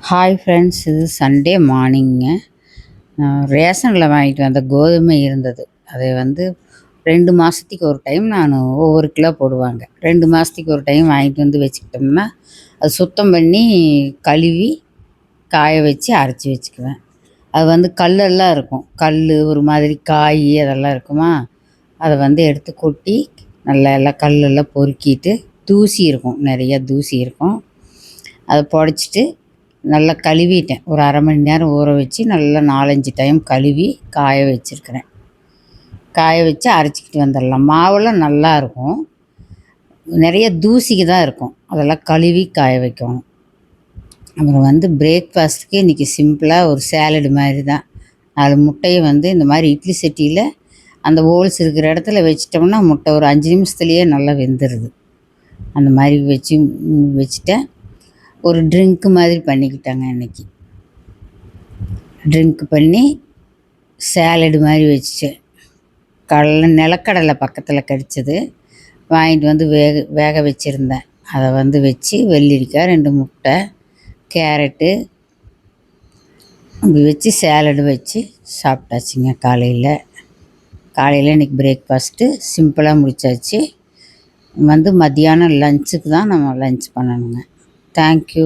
Hi friends, இது Sunday மார்னிங்க. நான் ரேஷனில் வாங்கிட்டு வந்த கோதுமை இருந்தது. அதை 2 மாதத்துக்கு ஒரு டைம் நான் ஒவ்வொரு கிலோ போடுவாங்க. 2 மாதத்துக்கு ஒரு டைம் வாங்கிட்டு வந்து வச்சுக்கிட்டோம்னா, அது சுத்தம் பண்ணி கழுவி காய வச்சு அரைச்சி வச்சுக்குவேன். அது கல்லெல்லாம் இருக்கும். கல் ஒரு மாதிரி காய் அதெல்லாம் இருக்குமா, அதை எடுத்து கொட்டி நல்லா எல்லாம் கல்லெல்லாம் பொறுக்கிட்டு, தூசி இருக்கும், நிறையா தூசி இருக்கும். அதை புடச்சிட்டு நல்லா கழுவிட்டேன். ஒரு அரை மணி நேரம் ஊற வச்சு நல்லா 4, 5 டைம் கழுவி காய வச்சுருக்கிறேன். காய வச்சு அரைச்சிக்கிட்டு வந்துடலாம். மாவெல்லாம் நல்லாயிருக்கும். நிறைய தூசிக்கு தான் இருக்கும். அதெல்லாம் கழுவி காய வைக்கணும். அப்புறம் பிரேக்ஃபாஸ்ட்டுக்கு இன்றைக்கி சிம்பிளாக ஒரு சேலடு மாதிரி தான். 4 முட்டையை இந்த மாதிரி இட்லி சட்டியில் அந்த ஹோல்ஸ் இருக்கிற இடத்துல வச்சிட்டோம்னா முட்டை ஒரு 5 நிமிஷத்துலேயே நல்லா வெந்துடுது. அந்த மாதிரி வச்சுட்டேன். ஒரு ட்ரிங்க்கு மாதிரி பண்ணிக்கிட்டாங்க இன்றைக்கி. ட்ரிங்க்கு பண்ணி சேலடு மாதிரி வச்சுட்டேன். நிலக்கடலை பக்கத்தில் கிடச்சிது, வாங்கிட்டு வேக வச்சுருந்தேன். அதை வச்சு வெள்ளரிக்காய் 2 முட்டை, கேரட்டு அப்படி வச்சு சேலடு வச்சு சாப்பிட்டாச்சுங்க. காலையில் இன்றைக்கி பிரேக்ஃபாஸ்ட்டு சிம்பிளாக முடித்தாச்சு. மத்தியானம் லஞ்சுக்கு தான் நம்ம லஞ்ச் பண்ணணுங்க. தேங்க்யூ.